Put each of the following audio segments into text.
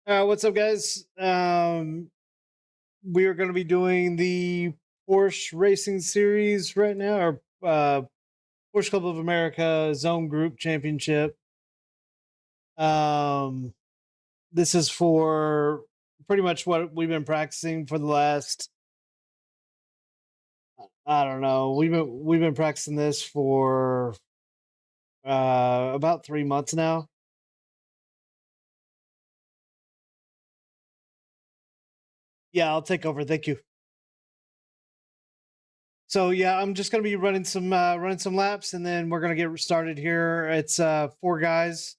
What's up, guys? We are going to be doing the Porsche Racing Series right now, or Porsche Club of America Zone Group Championship. Um, this is for pretty much what we've been practicing for the last. I don't know. We've been practicing this for about 3 months now. Yeah, I'll take over. Thank you. So yeah, I'm just gonna be running some laps, and then we're gonna get started here. It's four guys.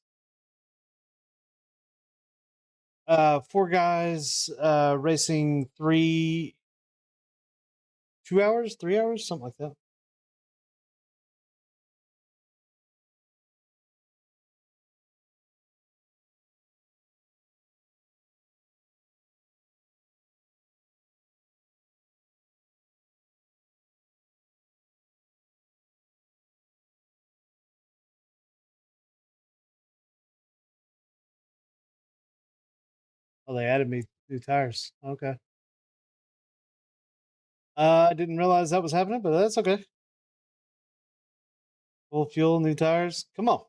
Four guys racing 2 hours, 3 hours, something like that. Oh, they added me new tires. Okay. I didn't realize that was happening, but that's okay. Full fuel, new tires. Come on.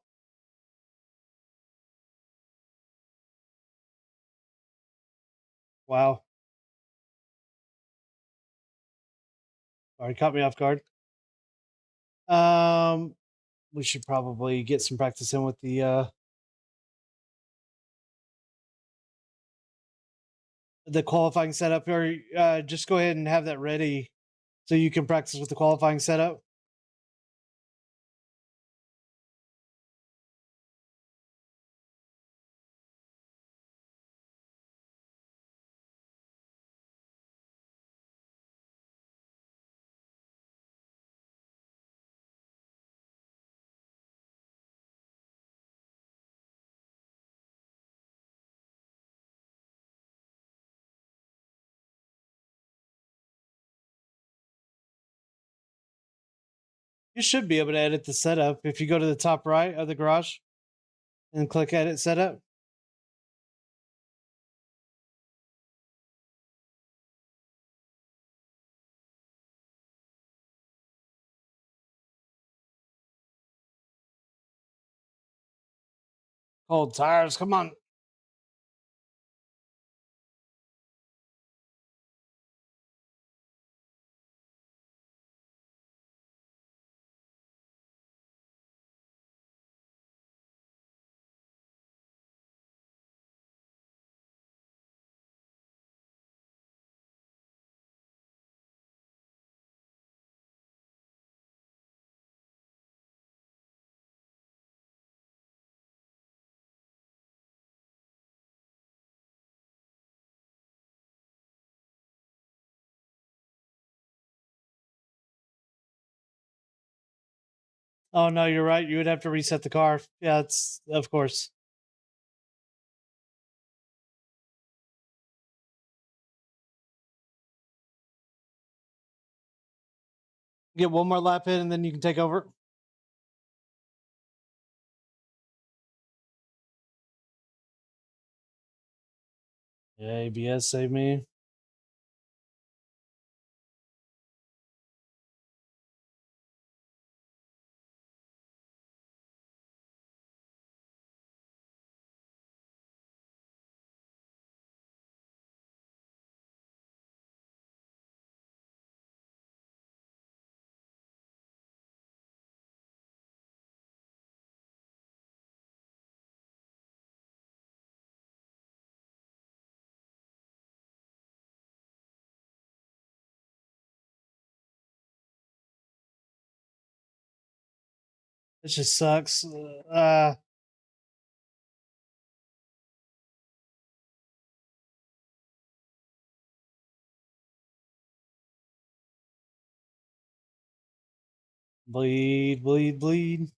Wow. Already caught me off guard. Um, we should probably get some practice in with the qualifying setup, or just go ahead and have that ready so you can practice with the qualifying setup. You should be able to edit the setup if you go to the top right of the garage and click edit setup. Cold tires, come on. Oh no, you're right. You would have to reset the car. Yeah, it's of course. Get one more lap in, and then you can take over. Yeah, ABS save me. It just sucks. Bleed, bleed, bleed.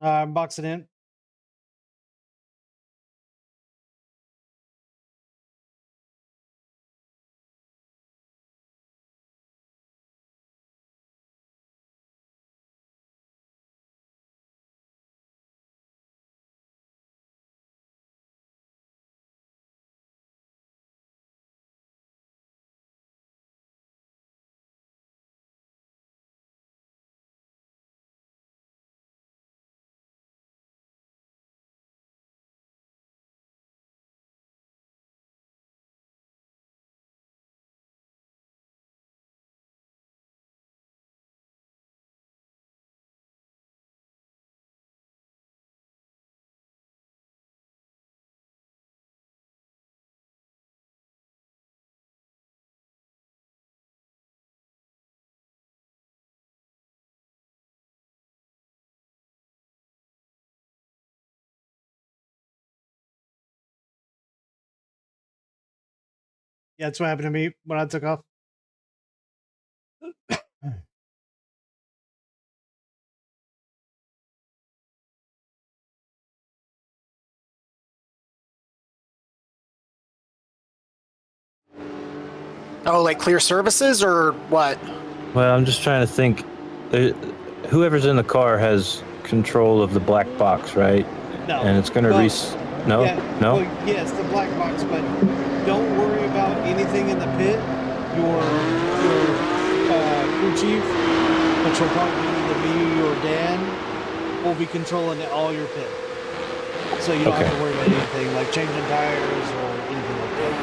Box it in. Yeah, that's what happened to me when I took off. Oh, like clear services or what? Well, I'm just trying to think. Whoever's in the car has control of the black box, right? No. And it's going to No? Yeah, No? Well, yes, the black box, but don't worry about anything in the pit. Your crew chief, which will probably be either me or Dan, will be controlling all your pit. So you don't have to worry about anything like changing tires or anything like that.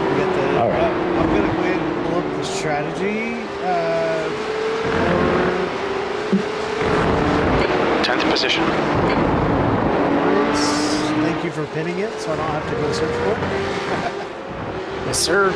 We got the, all right. I'm going to go ahead and pull up the strategy. 10th position. Thank you for pinning it, so I don't have to go search for it. Yes, sir.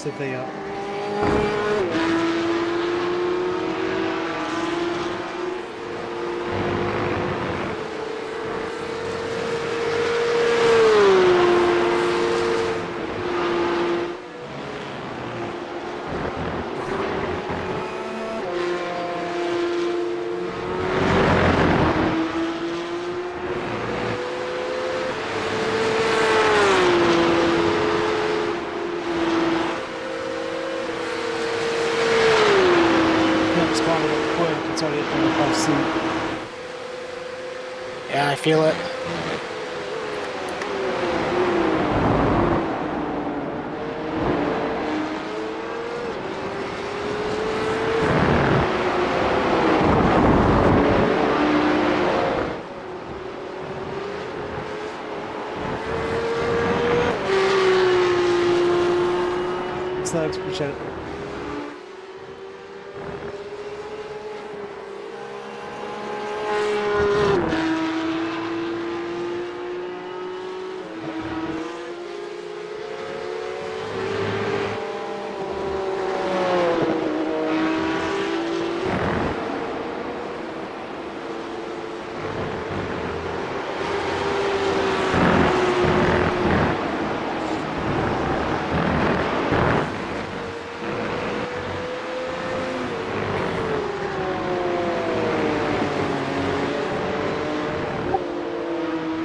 If they Yeah, I feel it. Thanks, appreciate it.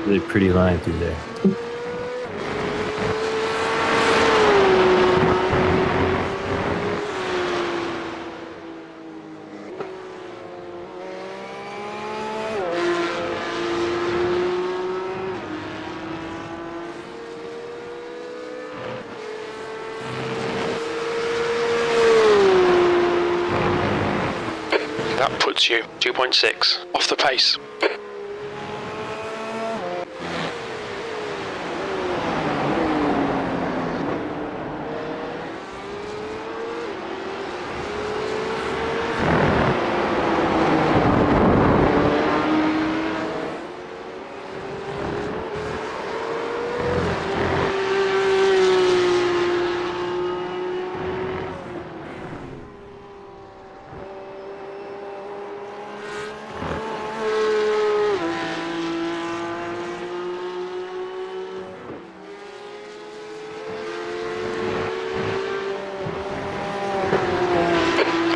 Really pretty line through there. puts you 2.6 off the pace.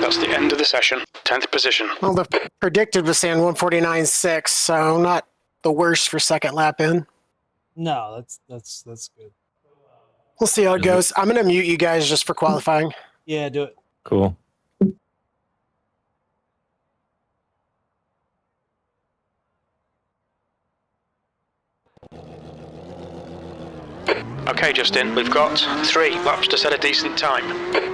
That's the end of the session. 10th position. Well, the predicted was saying 149.6, so not the worst for second lap in. No, that's good. We'll see how it goes. I'm going to mute you guys just for qualifying. Yeah, do it. Cool. Okay, Justin, we've got 3 laps to set a decent time.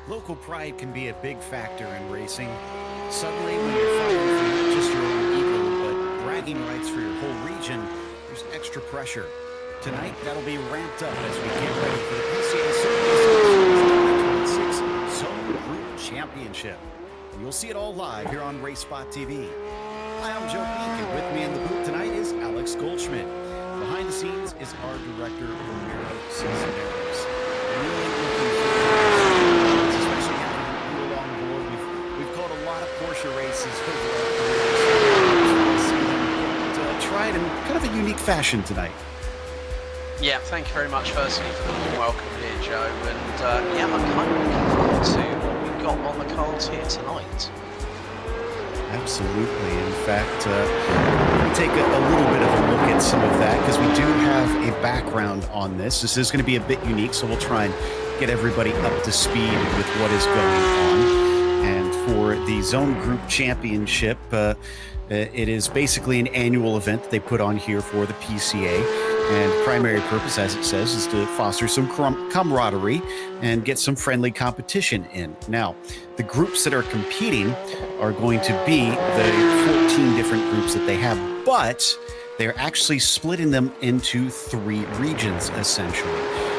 Local pride can be a big factor in racing. Suddenly, when you're fighting for not just your own ego, but bragging rights for your whole region, there's extra pressure. Tonight, that'll be ramped up as we get ready for the PCA Series 2026 Zone Group Championship. And you'll see it all live here on RaceSpot TV. Hi, I'm Joe Peak, and with me in the booth tonight is Alex Goldschmidt. Behind the scenes is our director, Romero Cisneros. Really looking forward to this, especially having you along board. We've caught a lot of Porsche races over our careers. See them tried in kind of a unique fashion tonight. Yeah, thank you very much firstly for the welcome here, Joe. And yeah, I'm kind of looking forward to what we've got on the cards here tonight. Absolutely. In fact, we take a little bit of a look at some of that because we do have a background on this. This is going to be a bit unique, so we'll try and get everybody up to speed with what is going on. And for the Zone Group Championship, it is basically an annual event they put on here for the PCA. And primary purpose, as it says, is to foster some camaraderie and get some friendly competition in. Now, the groups that are competing are going to be the 14 different groups that they have, but they're actually splitting them into 3 regions, essentially.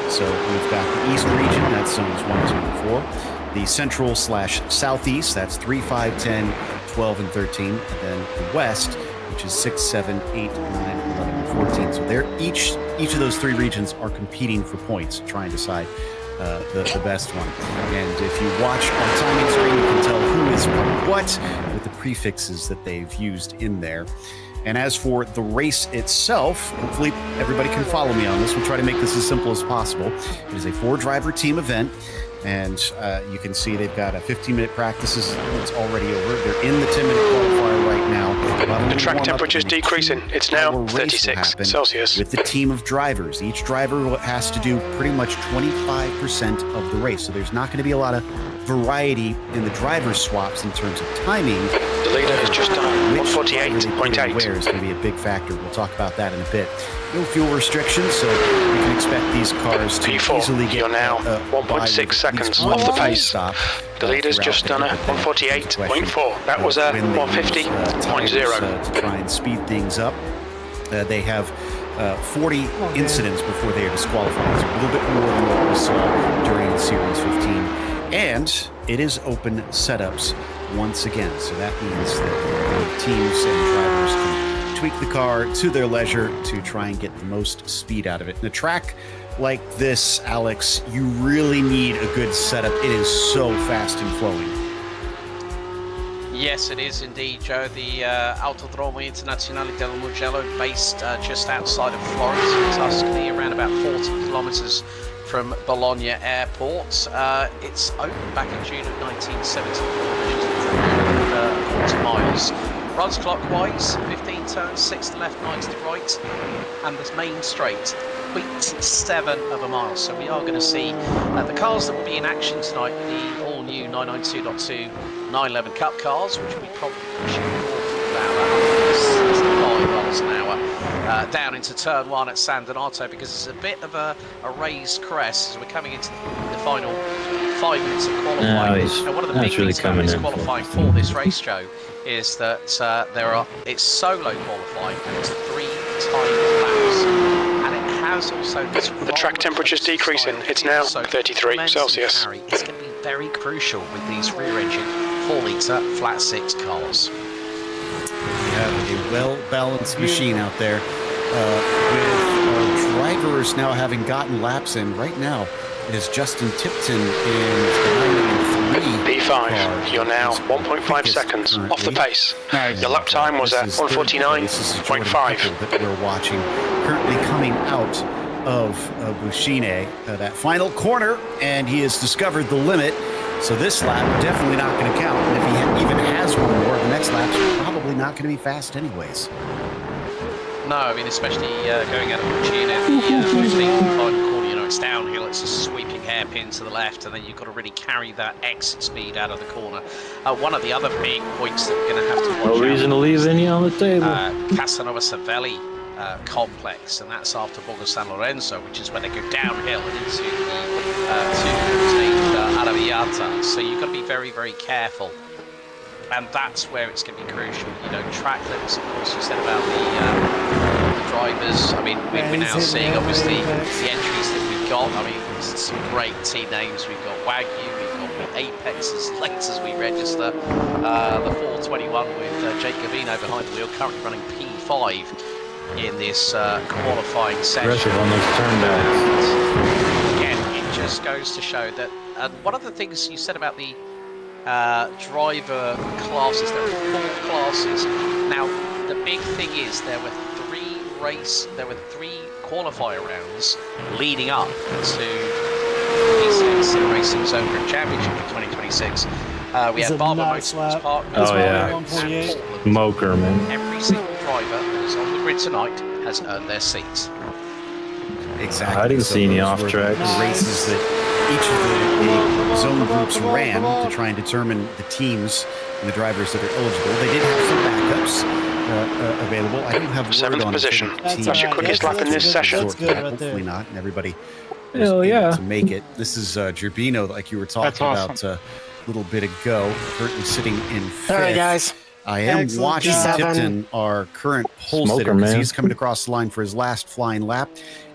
So we've got the East region, that's zones 1, 2, and 4. The Central/Southeast, that's 3, 5, 10, 12, and 13. And then the West, which is 6, 7, 8, 9, 11, and 14. So they're each of those 3 regions are competing for points, trying to decide the best one. And if you watch our timing screen, you can tell who is what with the prefixes that they've used in there. And as for the race itself, hopefully everybody can follow me on this. We'll try to make this as simple as possible. It is a 4-driver team event. And you can see they've got a 15-minute practices that's already over. They're in the 10-minute qualifier right now. The track temperature is decreasing. It's now 36 Celsius. With the team of drivers. Each driver has to do pretty much 25% of the race. So there's not going to be a lot of variety in the driver swaps in terms of timing. The leader has just done 148.8. Wear is going to be a big factor. We'll talk about that in a bit. No fuel restrictions, so you can expect these cars to easily get. You're now 1.6 seconds off the pace. The leader's just done a 148.4. That was a 150.0. To try and speed things up. They have 40 incidents before they are disqualified. It's a little bit more than what we saw during Series 15. And it is open setups once again. So that means that teams and drivers can tweak the car to their leisure to try and get the most speed out of it. In a track like this, Alex, you really need a good setup. It is so fast and flowing. Yes, it is indeed, Joe. The Autodromo Internazionale del Mugello, based just outside of Florence in Tuscany, around about 40 kilometers from Bologna Airport. It's opened back in June of 1974, which is 3 miles. Runs clockwise, 15 turns, 6 to left, 9 to the right, and the main straight, 0.7 of a mile. So we are going to see the cars that will be in action tonight, the all-new 992.2 911 Cup cars, which we probably should about 165 miles an hour, down into turn 1 at San Donato, because it's a bit of a raised crest as we're coming into the final 5 minutes of qualifying. And one of the big things about this qualifying for this race, Joe, is that it's solo qualifying and it's 3 time laps, and it has also this. The track temperature's decreasing. It's now 33 Celsius. It's going to be very crucial with these rear-engine 4-litre flat 6 cars. We have a well-balanced machine out there with our drivers now having gotten laps in. Right now, it is Justin Tipton in the 993 P5, you're now 1.5 seconds off the pace. Your lap time was at 149.5. That we're watching currently coming out of Bushine, that final corner, and he has discovered the limit. So this lap definitely not going to count. And if he even has one more, the next lap's probably not going to be fast anyways. No, I mean, especially going out of Bushine, the final corner, you know, it's downhill, it's a sweeping hairpin to the left, and then you've got to really carry that exit speed out of the corner. One of the other big points that we're going to have to watch No reason to leave any on the table. Casanova Savelli complex, and that's after Borgo San Lorenzo, which is when they go downhill into the Arrabbiata. So you've got to be very, very careful. And that's where it's going to be crucial. You know, track limits, of course, you said about the drivers. I mean, we're now seeing, obviously, the entries that we've got. I mean, some great team names. We've got Wagyu, we've got Apex as late as we register. The 421 with Jake Gavino behind the wheel, currently running P5 in this qualifying session. Aggressive on those turndowns. Again, it just goes to show that one of the things you said about the driver classes, there are 4 classes. Now, the big thing is there were 3 qualifier rounds leading up to PCA Sim Racing Zone Group Championship in 2026. We had Barber Motorsports Park. Oh yeah, smoker, man. Every single driver that is on the grid tonight has earned their seats. Exactly. I didn't see any off tracks. Races that each of the zone groups ran to try and determine the teams and the drivers that are eligible. They did have some backups available. I don't have 7th position. That's your quickest lap in this session. That's good right there. Hopefully not, and everybody Hell was yeah. able to make it. This is Gerbino, like you were talking about a little bit ago, currently sitting in 5th. All right, guys. I am Excellent watching job. Tipton, our current pole Smoker, sitter, because man. he's coming across the line for his last flying lap.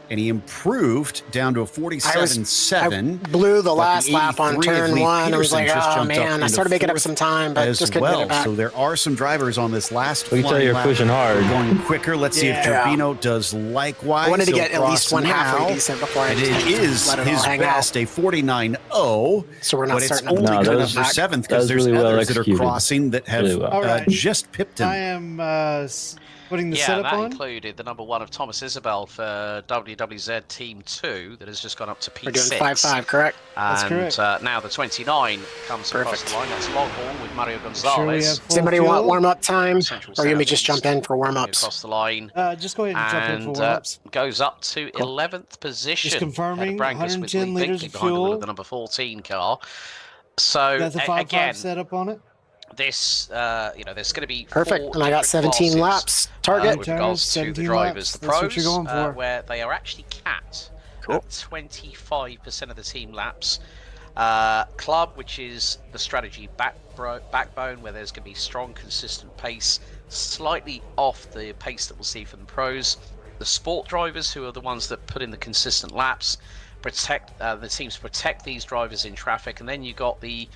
And he improved down to a 47.7. I blew the but last lap on 83 of turn Lee 1. I was Peterson like, just oh jumped up man, I into started making up 4th some time, but as just couldn't get well. it back. So there are some drivers on this last We can tell flying you're lap pushing hard. going quicker. Let's see if Yeah. Gerbino does likewise. I wanted to He'll get at least cross one halfway now, decent before I and just it is let it all his hang best, out. a 49.0. So we're not But it's starting up only No, good that enough was- for 7th that because was there's really well others that are executed. crossing that have Really well. All right. just pipped him. I am putting the Yeah, setup that on. included the number 1 of Thomas Isabel for WWZ Team 2 that has just gone up to P6. We're doing 5-5, correct? That's And correct. now the 29 comes across Perfect. the line. That's Longhorn with Mario Sure we Gonzalez. have Does anybody full want fuel? warm-up time? Central Or you may just Southeast, jump in for coming warm-ups? across the line. Just go ahead and jump in And for warm-ups. goes up to 11th position. Just confirming, ahead of Brangus with 110 Lee liters Binkley of behind the wheel fuel. of the number 14 car. So Got the 5.5 again, setup on it. this, you know, there's going to be Perfect. 4 And I got different 17 classes, laps. Target. with regards to the 17 drivers. laps. The That's what pros, you're going for. where they are actually capped Cool. at 25% of the team laps. Club, which is the strategy backbone, where there's going to be strong, consistent pace, slightly off the pace that we'll see from the pros. The sport drivers, who are the ones that put in the consistent laps, protect the teams protect these drivers in traffic, and then you got the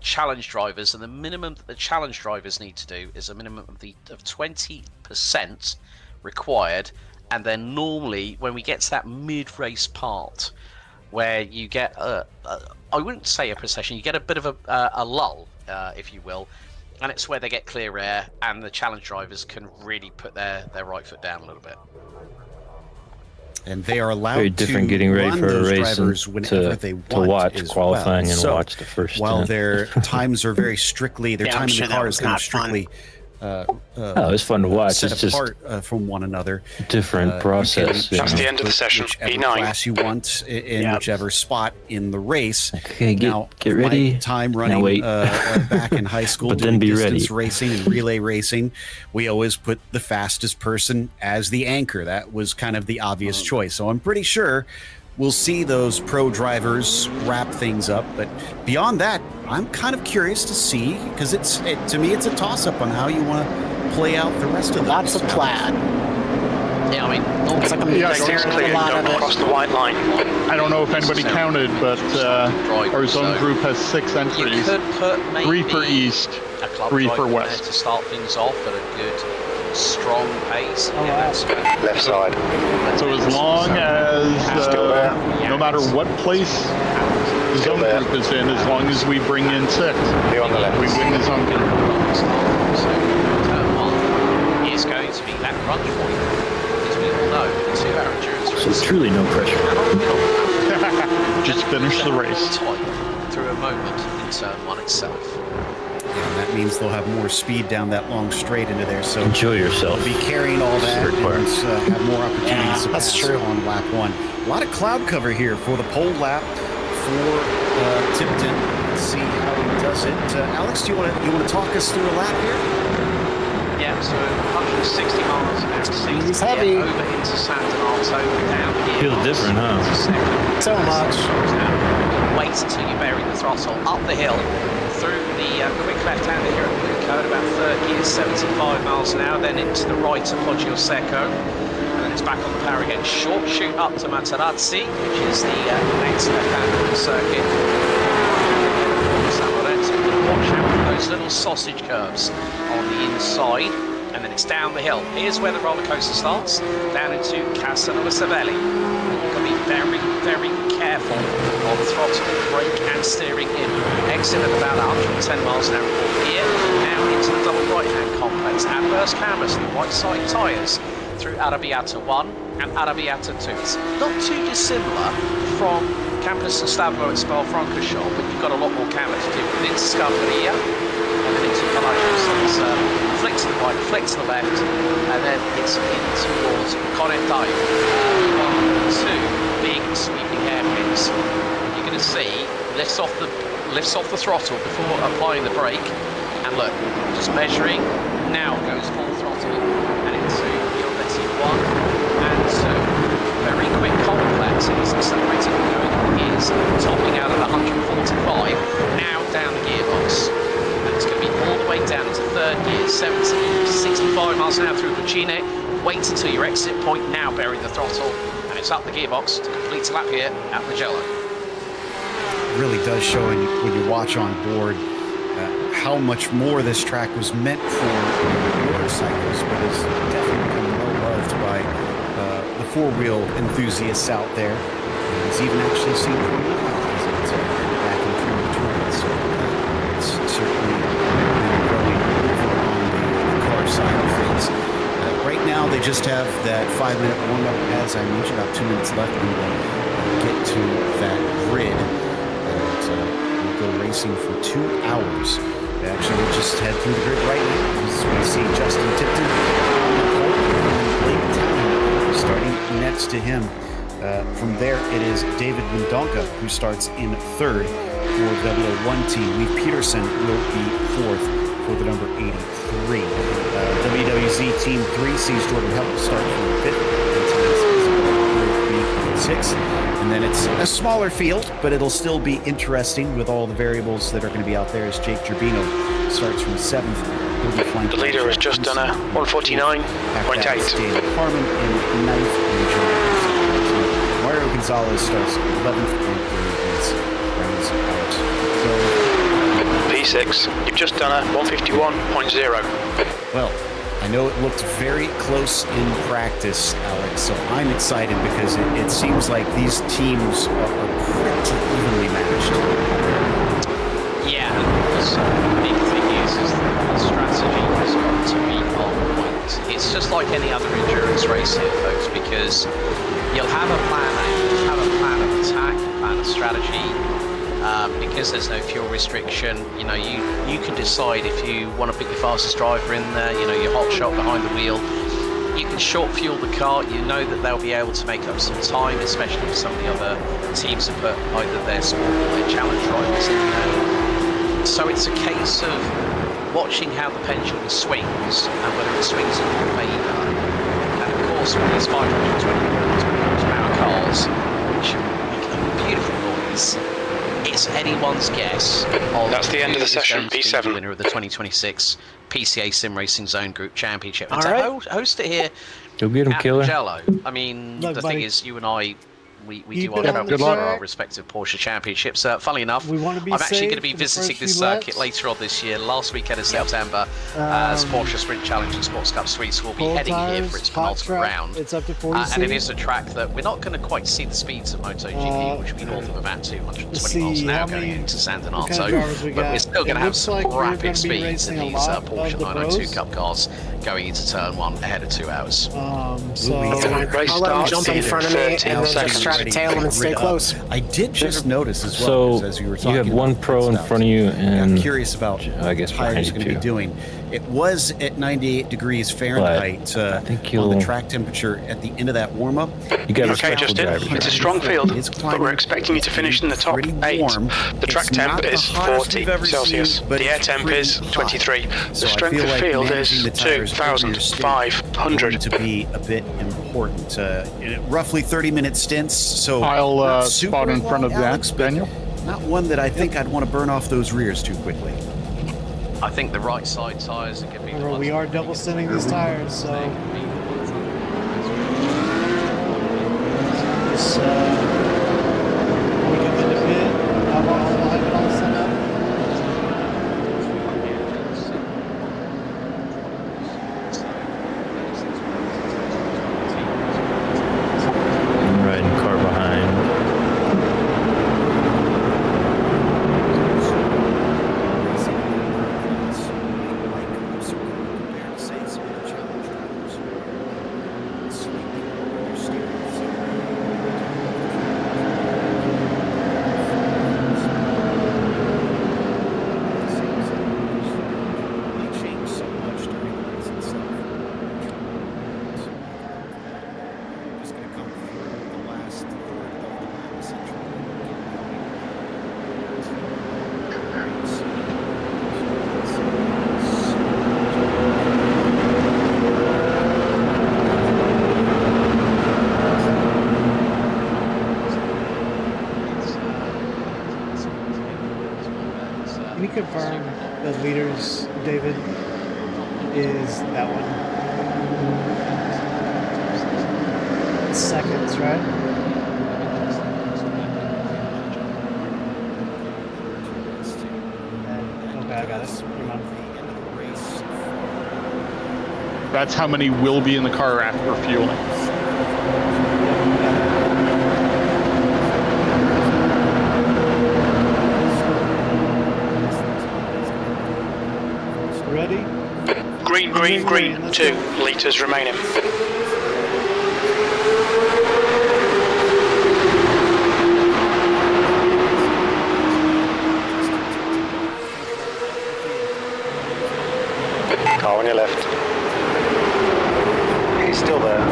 challenge drivers, and the minimum that the challenge drivers need to do is a minimum of 20% required. And then normally when we get to that mid-race part where you get I wouldn't say a procession, you get a bit of a lull, if you will, and it's where they get clear air and the challenge drivers can really put their right foot down a little bit. And they are allowed Very different to getting ready run for a those race drivers to whenever they want to watch as qualifying well. and So, watch the first while stint. their times are very strictly, their Yeah, time I'm in sure the that car was is kind of not fun. strictly Oh, it's fun to watch. set It's just apart from one another. different process. You can That's the end of the put session. whichever E9. class you want in Yep. whichever spot in the race. Okay, Now, get ready. my time Now running wait. back in high school, But then doing be distance ready. racing and relay racing, we always put the fastest person as the anchor. That was kind of the obvious choice. So I'm pretty sure we'll see those pro drivers wrap things up. But beyond that, I'm kind of curious to see, because to me it's a toss-up on how you want to play out the rest of the Lots of plaid. Yeah, I mean, Looks like I'm Yeah, staring at Clear, a lot don't of cross it. the white line. I don't know if anybody counted, but our zone group has 6 you entries. could put maybe 3 for east, a club 3 driver for in there west. to start things off at a good, strong pace. Oh, wow. that's good. Left side. So as long as, Still there. no matter what place the Still zone there. group is in, as long as we bring in 6, Be on the left. we win the zone group. So turn 1 is going to be that crunch point, as we all know, the 2-hour endurance race. So truly no pressure. And on the middle, Just finish the race. through a moment in turn 1 itself. And that means they'll have more speed down that long straight into there. So Enjoy yourself. they'll be carrying all that and Required. have more opportunities to that's pass true. on lap 1. A lot of cloud cover here for the pole lap for Tipton. Let's see how he does it. Alex, do you want to talk us through a lap here? Yeah, so 160 miles an hour, He's 60 heavy. over into San Donato, down here. Feels different, huh? Into second. So much. Wait until you bury the throttle up the hill through the quick left-hander here at Blue Code, about 3rd gear, 75 miles an hour, then into the right of Poggio Secco, and then it's back on the power again. Short shoot up to Materazzi, which is the next left-hander of the circuit. Watch out for those little sausage curves on the inside, and then it's down the hill. Here's where the roller coaster starts, down into Casanova Savelli. You've got to be very, very careful on throttle, brake and steering in. Exit at about 110 miles an hour in 4th gear, now into the double right-hand complex. Adverse cameras from right side tyres through Arrabbiata 1 and Arrabbiata 2. It's not too dissimilar from Campus and Stavro at Spa-Francorchamps, but you've got a lot more camera to do with into Scamparia, and then into Palazzo. So it's flick to the right, flick to the left, and then it's in towards Connettaio. 2 big sweeping hairpins. You're going to see lifts off the throttle before applying the brake, and look, just measuring. Now goes full throttle, and into Violetti 1 and 2. Very quick complex. It's accelerating and going. Is topping out at 145. Now down the gearbox, and it's going to be all the way down into 3rd gear, 65 miles an hour through Lucine. Wait until your exit point. Now bury the throttle, and it's up the gearbox to complete a lap here at Mugello. It really does show when you watch on board how much more this track was meant for motorcycles, but has definitely become well loved by the 4-wheel enthusiasts out there. He's even actually seen visits back in 2020. So it's certainly been growing over on the car side of things. Right now, they just have that 5-minute warm-up, as I mentioned, about 2 minutes left, and we'll get to that grid. And we'll go racing for 2 hours. Actually, we'll just head through the grid right now. As we see Justin Tipton on the pole, and Blake Town starting next to him. From there, it is David Mendonca who starts in 3rd for the 001 team. Lee Peterson will be 4th. for the number 83. WWZ Team 3 sees Jordan Help start from 5th. Sixth, and then it's a smaller field, but it'll still be interesting with all the variables that are going to be out there as Jake Gerbino starts from 7th. The leader has just done a 149.8. David Harmon in 9th, and Mario Gonzalez starts 11th and rounds out. P6, you've just done a 151.0. Well, I know it looked very close in practice, Alex, so I'm excited because it seems like these teams are pretty evenly matched. Yeah, and the big thing is that the strategy has got to be on point. It's just like any other endurance race here, folks, because you'll have a plan A, you'll have a plan of attack, a plan of strategy. Because there's no fuel restriction, you know, you can decide if you want to put your fastest driver in there, you know, your hot shot behind the wheel. You can short fuel the car. You know that they'll be able to make up some time, especially if some of the other teams have put either their sport or their challenge drivers in there. So it's a case of watching how the pendulum swings and whether it swings in your favour. And of course, with these 520 horsepower cars, which make a beautiful noise, it's anyone's guess. That's the end of the session, P7. The winner of the 2026 PCA Sim Racing Zone Group Championship. And All right. to host it here Go get him, at killer. Mugello, I mean, Look, the buddy, thing is, you and I, we keep do our it on travels the for our track. respective Porsche Championships. Funnily enough, We want to be I'm actually safe going to be for the visiting first this few circuit laps. later on this year, last weekend of September, as Porsche Sprint Challenge and Sports Cup Suites will be Full heading here tires, for its hot penultimate track, round. It's up to 40 And it is a track that we're not going to quite see the speeds of MotoGP, which will be north of about 220 miles an hour going into San what kind of Donato, drivers we but we're got. still going It to have looks some like we're rapid gonna be speeds in racing a these lot of Porsche the 992 pros. Cup cars going into turn 1 ahead of 2 hours. Race I'll let him starts jump in in front of me 13 and then just try to seconds. tail him and stay close. I did just notice as well, So as you were you talking have one about pro in pit front of you, stops. I'm and curious about I guess how behind it's you going to be too. doing. It was at 98 degrees Fahrenheit I think on the you'll- track temperature at the end of that warm-up. You got a Okay, respectful Justin, driver. it's a strong field, It's but we're climbing. expecting you to It's finish in the top pretty 8. warm. The track It's temp not the is hottest 40 we've ever Celsius. seen, but The air it's temp pretty is hot. 23. So The I strength feel of like field managing is the tires over your state is 2,500. going to be a bit important. Roughly 30-minute stints, so I'll not super spot in front of long, Alex, that, but Daniel. not one that I think I'd want to burn off those rears too quickly. I think the right side tyres are going to be the Remember, ones we that are really double get stinting these tires, so it's, we can get the pit. I'll have it all set up. I'm riding car behind. Can you confirm the leaders, David, is that one? Seconds, right? Okay, I got it. Never mind. That's how many will be in the car after fueling. Ready? Green, green, green. 2 litres remaining. Car on your left. He's still there.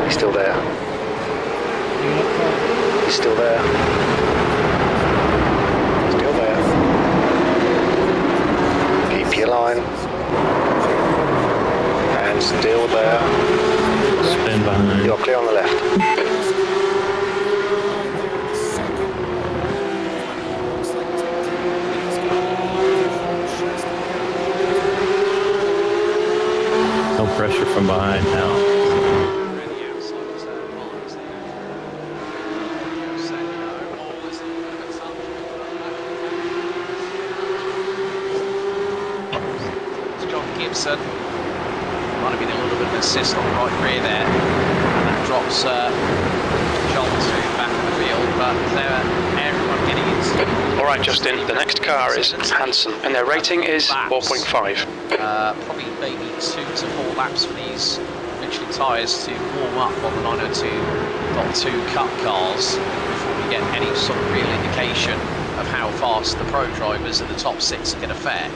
He's still there. He's still there. Still there. Still there. Spin behind. You're clear on the left. No pressure from behind now. Gibson. Might have been a little bit of an assist on the right rear there. And that drops John to back of the field, but everyone getting into. All right, Justin, the next car is Hanson, and their rating is 4.5. Probably maybe 2 to 4 laps for these Michelin tyres to warm up on the 902.2 Cup cars before we get any sort of real indication of how fast the pro drivers in the top 6 are going to fare.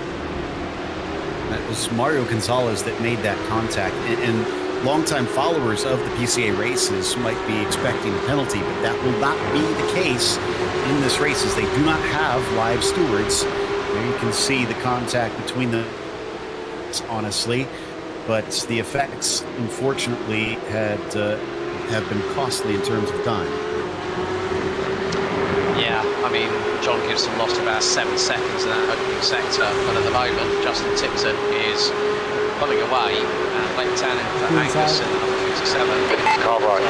That was Mario Gonzalez that made that contact. And longtime followers of the PCA races might be expecting a penalty, but that will not be the case in this race, as they do not have live stewards. There you can see the contact between them, honestly, but the effects, unfortunately, have been costly in terms of time. Yeah, I mean, John Gibson lost about 7 seconds in that opening sector, but at the moment, Justin Tipton is pulling away and late down in for Angus in number 57. Car right.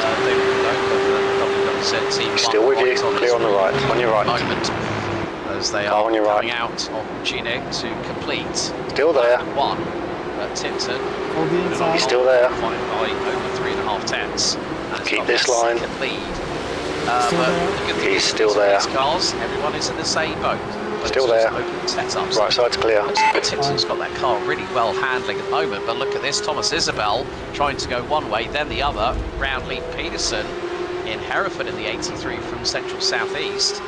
WWZ team Still with you, clear on the right, on your right. Moment, as they are coming out of Gino to complete. Still there. One, Tipton. Hold the inside. Still there. Followed by over 3.5 tenths. Keep this line. Lead. He's still there. Cars, everyone is in the same boat. Still there. Setups. Right side's clear. Tipton's got that car really well handling at the moment, but look at this, Thomas Isabel trying to go one way, then the other. Roundley Peterson in Hereford in the 83 from central southeast.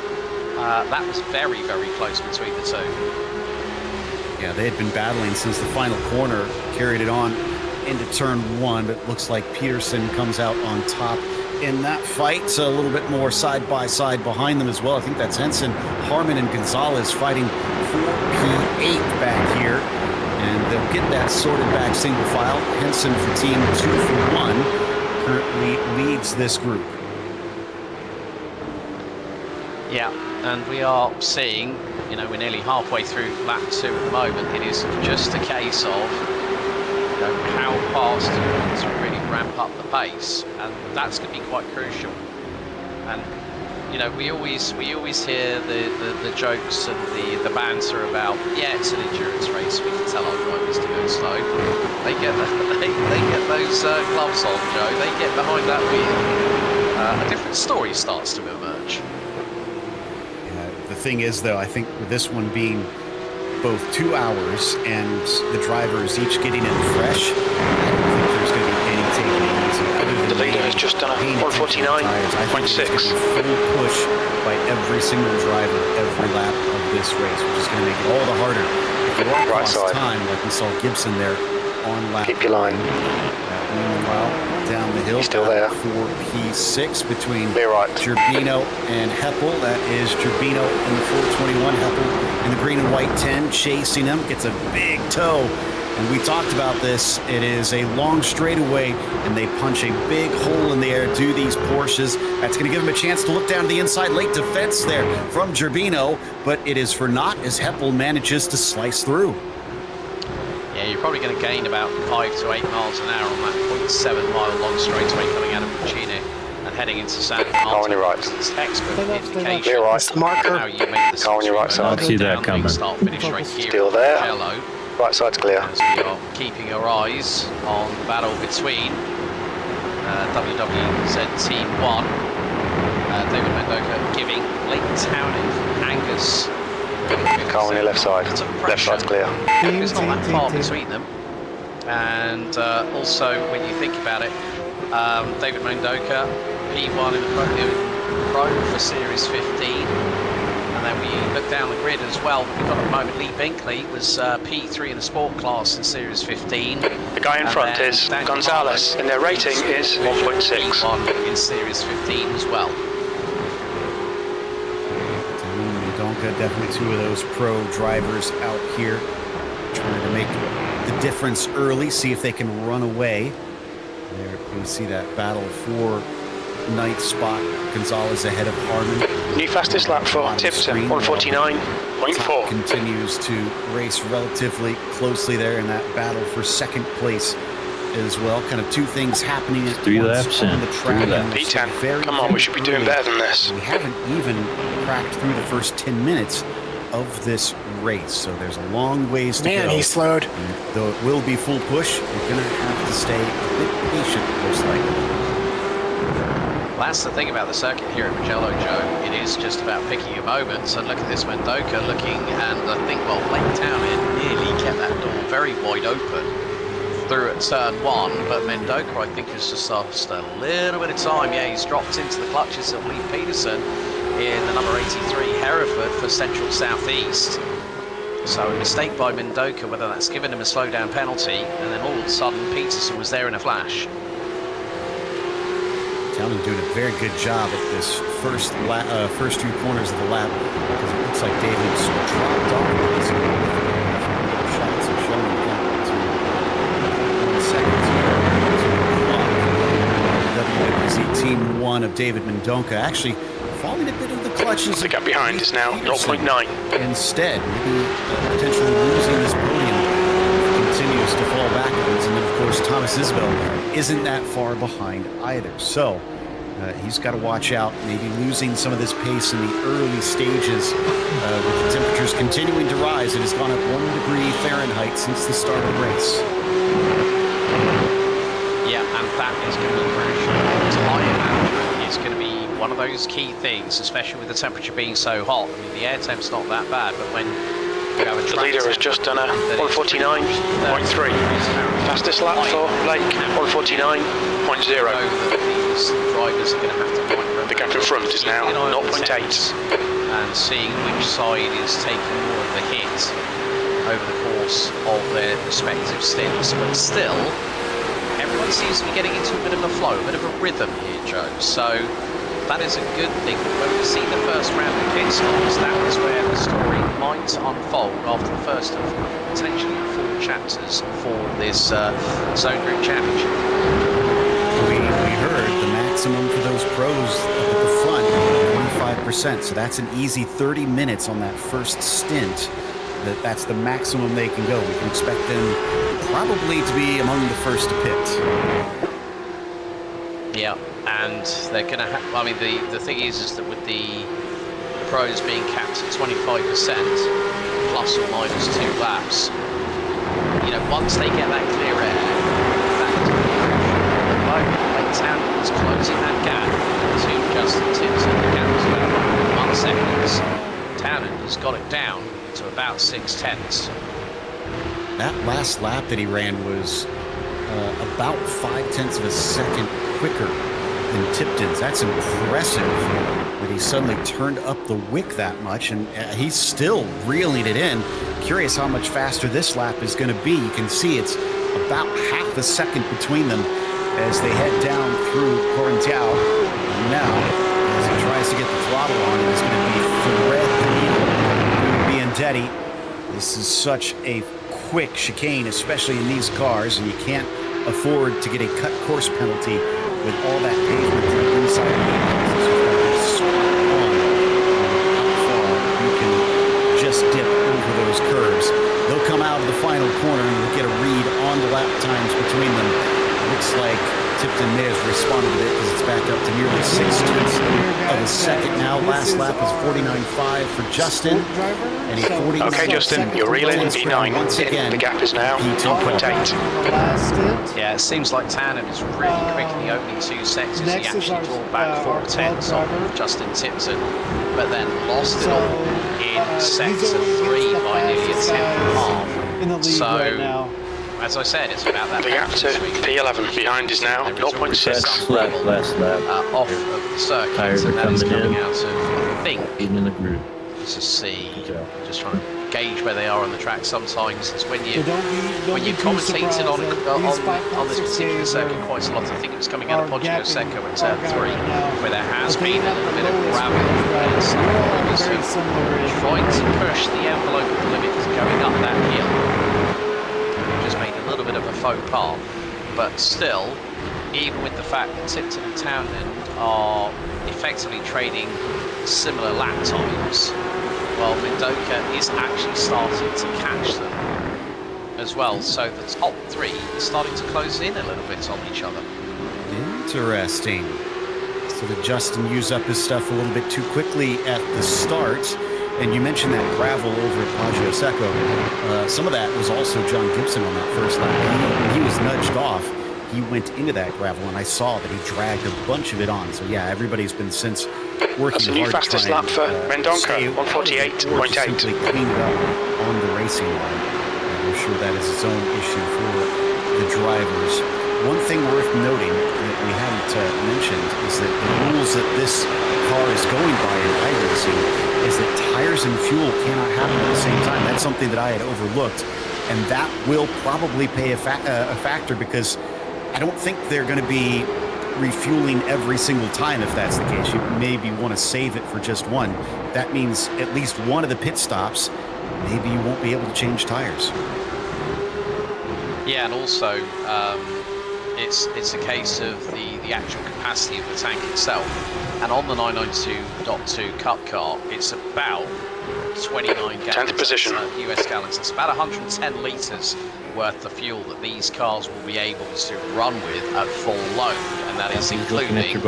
That was very, very close between the two. Yeah, they had been battling since the final corner, carried it on into turn 1, but it looks like Peterson comes out on top in that fight. So a little bit more side by side behind them as well. I think that's Henson, Harmon, and Gonzalez fighting for P8 back here. And they'll get that sorted back single file. Henson for team 2 for 1 currently leads this group. Yeah, and we are seeing, you know, we're nearly halfway through lap 2 at the moment. It is just a case of, you know, how fast you want to really ramp up the pace, and that's going to be quite crucial. And you know, we always hear the jokes and the banter about, yeah, it's an endurance race, we can tell our drivers to go slow. They get those gloves on, Joe. They get behind that wheel. A different story starts to emerge. The thing is, though, I think with this one being both 2 hours and the drivers each getting in fresh, I don't think there's going to be any taking it easy. The leader has just done a 149.6. Full push by every single driver every lap of this race, which is going to make it all the harder. If you are Right across side. time, like we saw Gibson there on lap. Keep your line. Meanwhile, down the hill, He's still there. for P6 between Clear right. Gerbino and Heppel. That is Gerbino in the 421, Heppel in the green and white 10, chasing him. Gets a big toe. And we talked about this. It is a long straightaway, and they punch a big hole in the air to these Porsches. That's going to give him a chance to look down to the inside. Late defense there from Gerbino, but it is for naught as Heppel manages to slice through. Yeah, you're probably going to gain about 5 to 8 miles an hour on that 0.7 mile long straightaway coming out of Puccini and heading into San Car on your right. It's textbook indication Clear right. how you make the Car on your right side. I see that coming. Start finish right here. Still there. Mugello, Right side's clear. as we are keeping our eyes on the battle between WWZ Team 1, David Mendoza giving Leighton Townend from Angus. Car on your left side. Left side's clear. It's not that far between them. And also, when you think about it, David Mendoza, P1 in the Pro for Series 15. And then we look down the grid as well. We've got at the moment Lee Binkley was P3 in the Sport class in Series 15. The guy in front is Gonzalez, and their rating is 1.6. P1 in Series 15 as well. Donka, definitely two of those pro drivers out here trying to make the difference early, see if they can run away. There you see that battle for ninth spot. Gonzalez ahead of Harmon. New fastest lap for Tipton, 149.4. Continues to race relatively closely there in that battle for second place as well. Kind of two things happening at 3 once laps on in. the track. P10. Come on, we should be doing better than this. We haven't even cracked through the first 10 minutes of this race, so there's a long ways to go. Man, he slowed. And though it will be full push, we're going to have to stay a bit patient, most likely. Well, that's the thing about the circuit here at Mugello, Joe. It is just about picking your moments. And look at this Mendoza looking, and I think, well, Blake Townend nearly kept that door very wide open through at turn 1, but Mendoza, I think, has just lost a little bit of time. Yeah, he's dropped into the clutches of Lee Peterson in the number 83 Hereford for Central Southeast. So a mistake by Mendoza, whether that's given him a slowdown penalty, and then all of a sudden Peterson was there in a flash. Townend doing a very good job at this first few corners of the lap, because it looks like David's dropped off. Shots are showing down to 1 second. WWZ Team 1 of David Mendonca actually falling a bit of the clutches. The gap behind is now 0.9. Instead, maybe potentially losing this podium continues to fall backwards. And then, of course, Thomas Isbell isn't that far behind either. So he's got to watch out, maybe losing some of this pace in the early stages with the temperatures continuing to rise. It has gone up 1 degree Fahrenheit since the start of the race. Yeah, and that is going to be crucial. Tire management is going to be one of those key things, especially with the temperature being so hot. I mean, the air temp's not that bad, but when you have a The leader has just done a 149.3. Fastest lap for Blake, 149.0. These drivers are going to have to find The gap in front is now 0.8. and seeing which side is taking more of the hit over the course of their respective stints. But still, everyone seems to be getting into a bit of a flow, a bit of a rhythm here, Joe. So that is a good thing. When we see the first round of pit stops, that is where the story might unfold after the first of potentially 4 chapters for this Zone Group Championship. We heard the maximum for those pros up at the front, 25%. So that's an easy 30 minutes on that first stint. That's the maximum they can go. We can expect them probably to be among the first to pit. Yeah, and they're going to have, I mean, the thing is that with the pros being capped at 25%, plus or minus 2 laps, you know, once they get that clear air, that is going to be crucial. Blake Townend is closing that gap to Justin Tipton. The gap is about 1 second. Townend has got it down to about 6/10. That last lap that he ran was about 0.5 of a second quicker than Tipton's. That's impressive that he suddenly turned up the wick that much, and he's still reeling it in. Curious how much faster this lap is going to be. You can see it's about 0.5 second between them as they head down through Corinthiao. And now, as he tries to get the throttle on, it's going to be thread the needle. Biandetti. This is such a quick chicane, especially in these cars, and you can't afford to get a cut course penalty with all that pavement inside the vehicles. How far you can just dip over those curves. They'll come out of the final corner and we'll get a read on the lap times between them. Looks like Tipton may have responded a bit because it's back up to nearly 6/10 of a second now. Last lap is 49.5 for Justin. And he 49. Okay, Justin, you're reeling P9. The gap is now 0.8. Yeah, it seems like Townend is really quick in the opening 2 sectors. He actually brought back 4/10 on Justin Tipton, but then lost it all in sector 3 by nearly a 10.5. So, as I said, it's about that. The gap to P11 behind is now 0.6. Last lap. Off of the circuit, Tires and are that is coming coming in. out of, I think, In the group. let's just see, Good job. just trying to gauge where they are on the track. Sometimes it's when you Don't you've be too commentated on surprised on this particular circuit here quite a lot. I think it was coming out of are Poggio gapping Secco at turn our 3, guy right now. where there has But they been a have little the bit of lowest gravel. range, And some We're all drivers very have similar in tried to push the envelope of the limit going up that hill. Just made bit of a faux pas. But still, even with the fact that Tipton and Townend are effectively trading similar lap times, well, Mendoka is actually starting to catch them as well. So the top three are starting to close in a little bit on each other. Interesting. So did Justin use up his stuff a little bit too quickly at the start? And you mentioned that gravel over at Poggio Secco. Some of that was also John Gibson on that first lap. When he was nudged off, he went into that gravel, and I saw that he dragged a bunch of it on. So yeah, everybody's been since working That's a new hard fastest to try lap for Mendonca, and, 148.8. simply clean it up on the racing line. And I'm sure that is its own issue for the drivers. One thing worth noting that we haven't mentioned is that the rules that this car is going by in iRacing is that tires and fuel cannot happen at the same time. That's something that I had overlooked, and that will probably play a factor, because I don't think they're going to be refueling every single time if that's the case. You maybe want to save it for just one. That means at least one of the pit stops, maybe you won't be able to change tires. Yeah, and also it's a case of the actual capacity of the tank itself. And on the 992.2 Cup car, it's about 29 gallons. 10th position. US gallons. It's about 110 litres worth of fuel that these cars will be able to run with at full load, and that is including a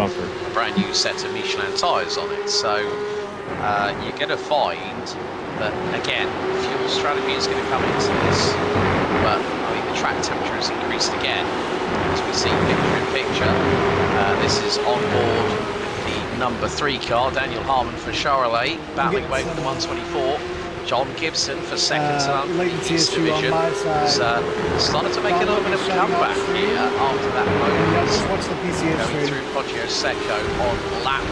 brand new set of Michelin tyres on it. So you're going to find that, again, fuel strategy is going to come into this, but I mean the track temperature has increased again, as we see picture in picture. This is on board the number 3 car, Daniel Harmon for Charolais, battling away with the 124. John Gibson for second to none in the East Division. Started to make a little bit of a comeback here after that moment. Watch the PCA going through Poggio Secco on lap